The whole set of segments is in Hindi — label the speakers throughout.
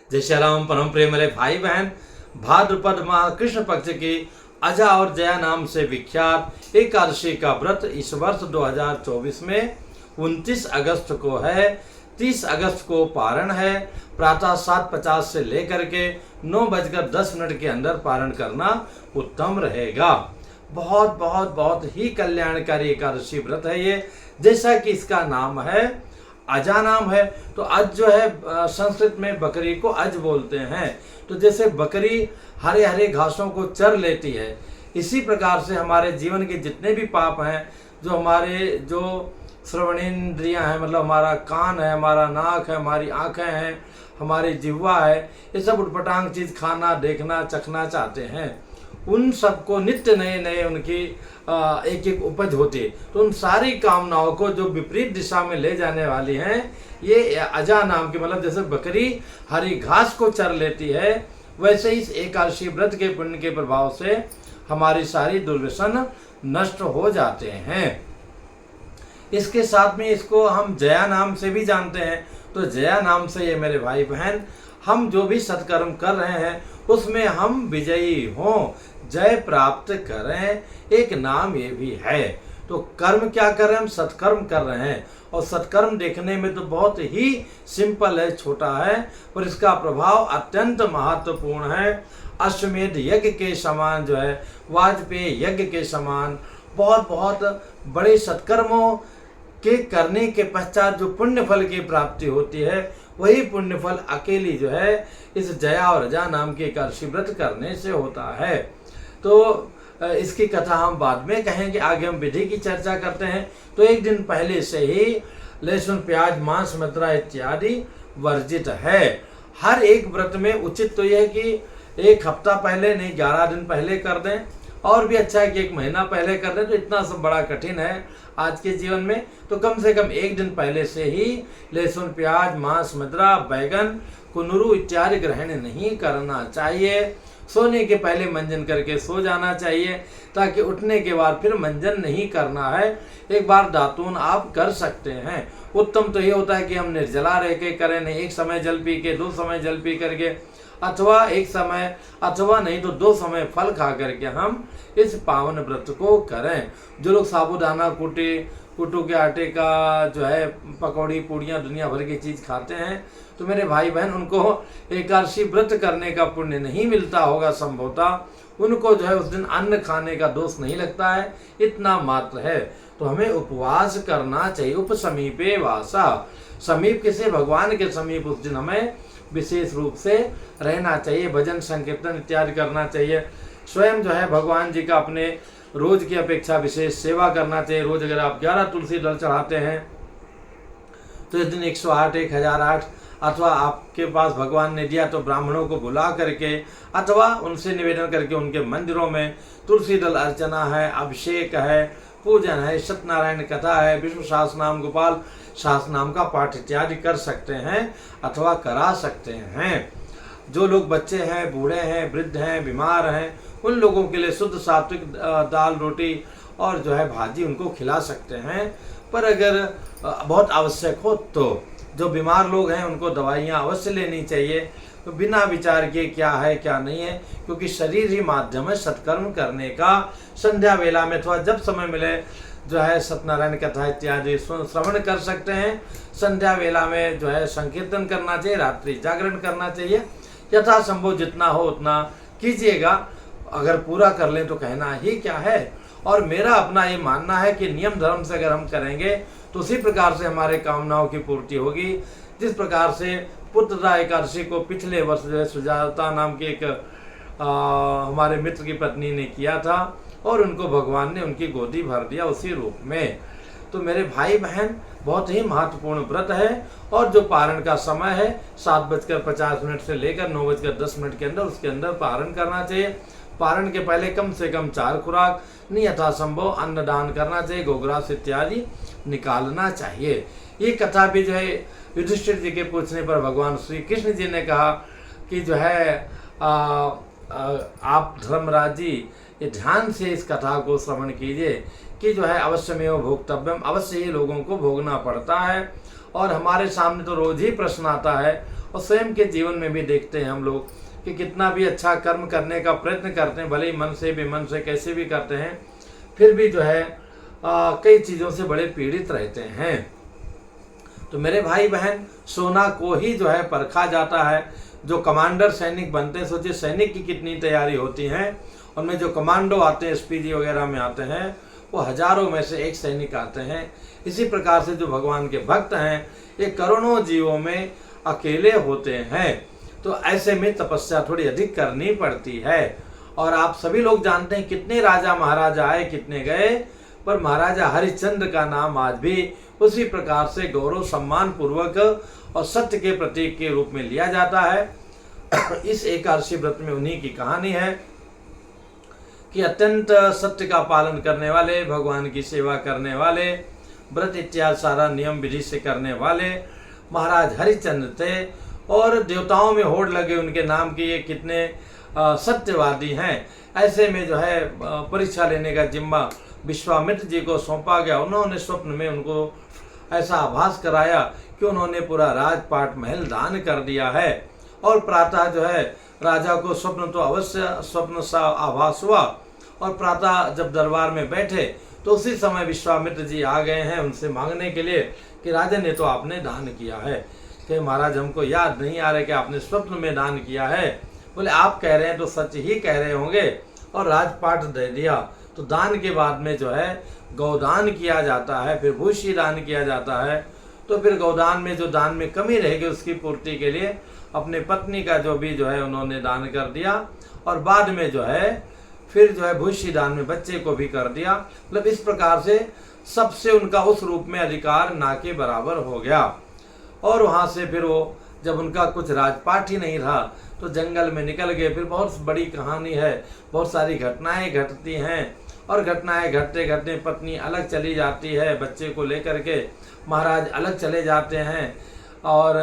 Speaker 1: जय श्री राम। परम प्रेम मेरे भाई बहन, भाद्रपद माह कृष्ण पक्ष की अजा और जया नाम से विख्यात एकादशी का व्रत इस वर्ष 2024 में 29 अगस्त को है। 30 अगस्त को पारण है। प्रातः 7:50 से लेकर के 9:10 के अंदर पारण करना उत्तम रहेगा। बहुत बहुत बहुत ही कल्याणकारी एकादशी व्रत है ये। जैसा कि इसका नाम है, अजा नाम है, तो अज जो है संस्कृत में बकरी को अज बोलते हैं। तो जैसे बकरी हरे हरे घासों को चर लेती है, इसी प्रकार से हमारे जीवन के जितने भी पाप हैं, जो हमारे जो श्रवणेन्द्रियां हैं, मतलब हमारा कान है, हमारा नाक है, हमारी आंखें हैं, हमारी जिह्वा है, ये सब उटपटांग चीज खाना, देखना, चखना चाहते हैं। उन सबको नित्य नए नए उनकी एक एक उपज होती है। तो उन सारी कामनाओं को जो विपरीत दिशा में ले जाने वाली हैं, ये अजा नाम की, मतलब जैसे बकरी हरी घास को चर लेती है, वैसे इस एकादशी व्रत के पुण्य के प्रभाव से हमारी सारी दुर्व्यसन नष्ट हो जाते हैं। इसके साथ में इसको हम जया नाम से भी जानते हैं। तो जया नाम से ये मेरे भाई बहन, हम जो भी सत्कर्म कर रहे हैं उसमें हम विजयी हों, जय प्राप्त करें, एक नाम ये भी है। तो कर्म क्या कर रहे हैं? हम सत्कर्म कर रहे हैं। और सत्कर्म देखने में तो बहुत ही सिंपल है, छोटा है, पर इसका प्रभाव अत्यंत महत्वपूर्ण है। अश्वमेध यज्ञ के समान जो है, वाजपेयी यज्ञ के समान बहुत बहुत बड़े सत्कर्मों के करने के पश्चात जो पुण्य फल की प्राप्ति होती है, वही पुण्य फल अकेली जो है इस जया और अजा नाम के एकादशी व्रत करने से होता है। तो इसकी कथा हम बाद में कहेंगे। आगे हम विधि की चर्चा करते हैं। तो एक दिन पहले से ही लहसुन, प्याज, मांस, मदिरा इत्यादि वर्जित है। हर एक व्रत में उचित तो यह है कि एक हफ्ता पहले नहीं, 11 दिन पहले कर दें, और भी अच्छा है कि 1 महीना पहले कर दें। तो इतना सब बड़ा कठिन है आज के जीवन में, तो कम से कम 1 दिन पहले से ही लहसुन, प्याज, मांस, मदिरा, बैगन, कुनरू इत्यादि ग्रहण नहीं करना चाहिए। सोने के पहले मंजन करके सो जाना चाहिए, ताकि उठने के बाद फिर मंजन नहीं करना है। एक बार दातून आप कर सकते हैं। उत्तम तो ये होता है कि हम निर्जला रह के करें, नहीं 1 समय जल पी के, 2 समय जल पी करके, अथवा 1 समय, अथवा नहीं तो 2 समय फल खा करके हम इस पावन व्रत को करें। जो लोग साबूदाना कुटू के आटे का जो है पकौड़ी, पूड़ियाँ, दुनिया भर की चीज़ खाते हैं, तो मेरे भाई बहन, उनको एकादशी व्रत करने का पुण्य नहीं मिलता होगा संभवतः। उनको जो है उस दिन अन्न खाने का दोष नहीं लगता है, इतना मात्र है। तो हमें उपवास करना चाहिए। उपसमीपे वासा, समीप किसे? भगवान के समीप उस दिन हमें विशेष रूप से रहना चाहिए। भजन संकीर्तन इत्यादि करना चाहिए। स्वयं जो है भगवान जी का अपने रोज की अपेक्षा विशेष सेवा करना चाहिए। रोज अगर आप 11 तुलसी दल चढ़ाते हैं तो इस दिन 108, 1008, अथवा आपके पास भगवान ने दिया तो ब्राह्मणों को बुला करके, अथवा उनसे निवेदन करके उनके मंदिरों में तुलसी दल अर्चना है, अभिषेक है, पूजन है, सत्यनारायण कथा है, विष्णु सहस्रनाम, गोपाल सहस्रनाम का पाठ इत्यादि कर सकते हैं अथवा करा सकते हैं। जो लोग बच्चे हैं, बूढ़े हैं, वृद्ध हैं, बीमार हैं, उन लोगों के लिए शुद्ध सात्विक दाल, रोटी और जो है भाजी उनको खिला सकते हैं। पर अगर बहुत आवश्यक हो तो जो बीमार लोग हैं उनको दवाइयाँ अवश्य लेनी चाहिए। तो बिना विचार किए क्या है क्या नहीं है, क्योंकि शरीर ही माध्यम है सत्कर्म करने का। संध्या वेला में अथवा जब समय मिले जो है सत्यनारायण कथा इत्यादि श्रवण कर सकते हैं। संध्या वेला में जो है संकीर्तन करना चाहिए, रात्रि जागरण करना चाहिए। यथासंभव जितना हो उतना कीजिएगा। अगर पूरा कर लें तो कहना ही क्या है। और मेरा अपना ये मानना है कि नियम धर्म से अगर हम करेंगे तो उसी प्रकार से हमारे कामनाओं की पूर्ति होगी। जिस प्रकार से पुत्रदा एकादशी को पिछले वर्ष जो है सुजाता नाम की एक हमारे मित्र की पत्नी ने किया था, और उनको भगवान ने उनकी गोदी भर दिया उसी रूप में। तो मेरे भाई बहन, बहुत ही महत्वपूर्ण व्रत है। और जो पारण का समय है 7:50 से लेकर 9:10 के अंदर, उसके अंदर पारण करना चाहिए। पारण के पहले कम से कम 4 खुराक, नहीं यथासंभव अन्न दान करना चाहिए, गोग्रास इत्यादि निकालना चाहिए। ये कथा भी जो है युधिष्ठिर जी के पूछने पर भगवान श्री कृष्ण जी ने कहा कि जो है आप धर्मराज जी ये ध्यान से इस कथा को श्रवण कीजिए कि जो है अवश्यमेव भोक्तव्यम, अवश्य ही लोगों को भोगना पड़ता है। और हमारे सामने तो रोज ही प्रश्न आता है, और स्वयं के जीवन में भी देखते हैं हम लोग कि कितना भी अच्छा कर्म करने का प्रयत्न करते हैं, भले ही मन से बेमन से कैसे भी करते हैं, फिर भी जो है कई चीज़ों से बड़े पीड़ित रहते हैं। तो मेरे भाई बहन, सोना को ही जो है परखा जाता है। जो कमांडर सैनिक बनते हैं, सोचिए सैनिक की कितनी तैयारी होती है, उनमें जो कमांडो आते हैं, एसपीजी वगैरह में आते हैं, वो हजारों में से एक सैनिक आते हैं। इसी प्रकार से जो भगवान के भक्त हैं, ये करोड़ों जीवों में अकेले होते हैं। तो ऐसे में तपस्या थोड़ी अधिक करनी पड़ती है। और आप सभी लोग जानते हैं कितने राजा महाराजा आए, कितने गए, पर महाराजा हरिश्चंद्र का नाम आज भी उसी प्रकार से गौरव सम्मान पूर्वक और सत्य के प्रतीक के रूप में लिया जाता है। इस एकादशी व्रत में उन्हीं की कहानी है कि अत्यंत सत्य का पालन करने वाले, भगवान की सेवा करने वाले, व्रत इत्यादि सारा नियम विधि से करने वाले महाराज हरिश्चंद्र थे। और देवताओं में होड़ लगे उनके नाम की, ये कितने सत्यवादी हैं। ऐसे में जो है परीक्षा लेने का जिम्मा विश्वामित्र जी को सौंपा गया। उन्होंने स्वप्न में उनको ऐसा आभास कराया कि उन्होंने पूरा राजपाट महल दान कर दिया है। और प्रातः जो है राजा को स्वप्न तो अवश्य स्वप्न सा आभास हुआ, और प्रातः जब दरबार में बैठे तो उसी समय विश्वामित्र जी आ गए हैं उनसे मांगने के लिए कि राजा ने तो आपने दान किया है। कि महाराज हमको याद नहीं आ रहा कि आपने स्वप्न में दान किया है। बोले आप कह रहे हैं तो सच ही कह रहे होंगे, और राजपाट दे दिया। तो दान के बाद में जो है गौदान किया जाता है, फिर भूषी दान किया जाता है। तो फिर गौदान में जो दान में कमी रहेगी उसकी पूर्ति के लिए अपने पत्नी का जो भी जो है उन्होंने दान कर दिया, और बाद में जो है फिर जो है भूषी दान में बच्चे को भी कर दिया। मतलब इस प्रकार से सबसे उनका उस रूप में अधिकार ना के बराबर हो गया। और वहाँ से फिर वो जब उनका कुछ राजपाट ही नहीं रहा तो जंगल में निकल गए। फिर बहुत बड़ी कहानी है, बहुत सारी घटनाएं घटती हैं, और घटनाएं घटते घटते पत्नी अलग चली जाती है, बच्चे को लेकर के महाराज अलग चले जाते हैं, और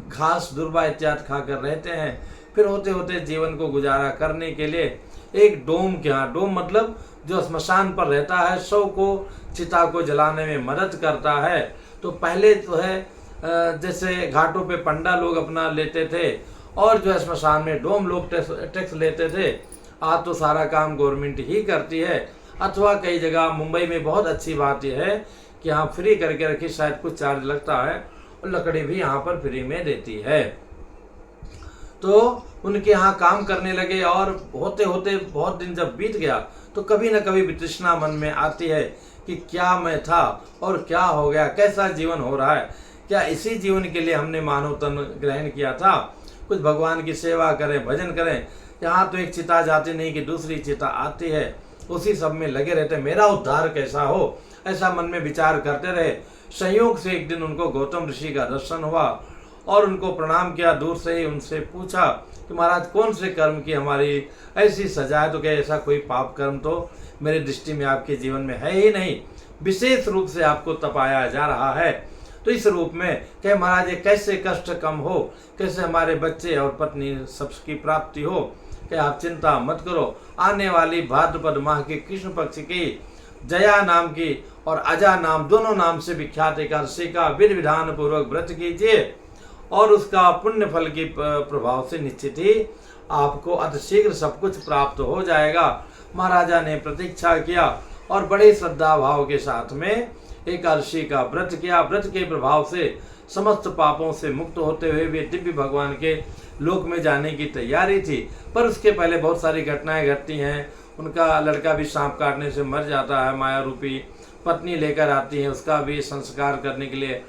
Speaker 1: घास दुर्बा इत्यादि खाकर रहते हैं। फिर होते होते जीवन को गुजारा करने के लिए एक डोम के यहाँ, डोम मतलब जो स्मशान पर रहता है, शव को चिता को जलाने में मदद करता है। तो पहले तो है जैसे घाटों पे पंडा लोग अपना लेते थे, और जो है स्मशान में डोम लोग टैक्स लेते थे। आज तो सारा काम गवर्नमेंट ही करती है, अथवा कई जगह मुंबई में बहुत अच्छी बात यह है कि यहाँ फ्री करके रखी, शायद कुछ चार्ज लगता है, और लकड़ी भी यहाँ पर फ्री में देती है। तो उनके यहाँ काम करने लगे, और होते होते बहुत दिन जब बीत गया तो कभी न कभी वितृष्णा मन में आती है कि क्या मैं था और क्या हो गया, कैसा जीवन हो रहा है, क्या इसी जीवन के लिए हमने मानव तन ग्रहण किया था। कुछ भगवान की सेवा करें, भजन करें। यहाँ तो एक चिता जाती नहीं कि दूसरी चिता आती है, उसी सब में लगे रहते, मेरा उद्धार कैसा हो, ऐसा मन में विचार करते रहे। संयोग से एक दिन उनको गौतम ऋषि का दर्शन हुआ, और उनको प्रणाम किया। दूर से ही उनसे पूछा कि महाराज कौन से कर्म की हमारी ऐसी सजा है। तो क्या ऐसा कोई पाप कर्म तो मेरी दृष्टि में आपके जीवन में है ही नहीं, विशेष रूप से आपको तपाया जा रहा है। तो इस रूप में कहे महाराज ये कैसे कष्ट कम हो, कैसे हमारे बच्चे और पत्नी सबकी प्राप्ति हो। कि आप चिंता मत करो, आने वाली भाद्रपद माह के कृष्ण पक्ष की जया नाम की और अजा नाम दोनों नाम से विख्यात एकादशी का विधि विधान पूर्वक व्रत कीजिए, और उसका पुण्य फल के प्रभाव से निश्चित ही आपको अतिशीघ्र सब कुछ प्राप्त हो जाएगा। महाराजा ने प्रतीक्षा किया और बड़े श्रद्धा भाव के साथ में एकादशी का व्रत किया। व्रत के प्रभाव से समस्त पापों से मुक्त होते हुए वे दिव्य भगवान के लोक में जाने की तैयारी थी। पर उसके पहले बहुत सारी घटनाएं घटती हैं। उनका लड़का भी सांप काटने से मर जाता है, माया रूपी पत्नी लेकर आती है उसका भी संस्कार करने के लिए,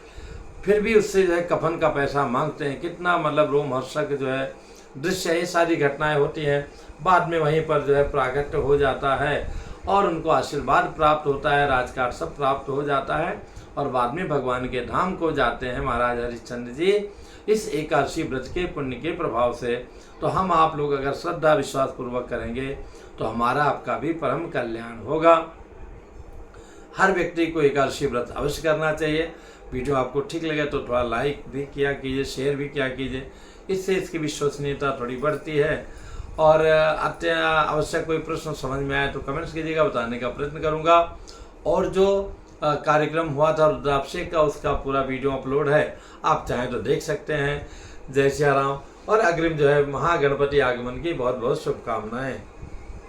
Speaker 1: फिर भी उससे जो है कफन का पैसा मांगते हैं। कितना मतलब रोमहर्षक जो है दृश्य, ये सारी घटनाएं होती हैं। बाद में वहीं पर जो है प्राकट्य हो जाता है और उनको आशीर्वाद प्राप्त होता है, राजकाट सब प्राप्त हो जाता है, और बाद में भगवान के धाम को जाते हैं महाराज हरिश्चंद्र जी इस एकादशी व्रत के पुण्य के प्रभाव से। तो हम आप लोग अगर श्रद्धा विश्वास पूर्वक करेंगे तो हमारा आपका भी परम कल्याण होगा। हर व्यक्ति को एकादशी व्रत अवश्य करना चाहिए। वीडियो आपको ठीक लगे तो थोड़ा लाइक भी किया कीजिए, शेयर भी किया कीजिए, इससे इसकी विश्वसनीयता थोड़ी बढ़ती है। और आवश्यक कोई प्रश्न समझ में आए तो कमेंट्स कीजिएगा, बताने का प्रयत्न करूंगा। और जो कार्यक्रम हुआ था रुद्राभिषेक का, उसका पूरा वीडियो अपलोड है, आप चाहें तो देख सकते हैं। जय सिया राम और अग्रिम जो है महागणपति आगमन की बहुत बहुत शुभकामनाएं।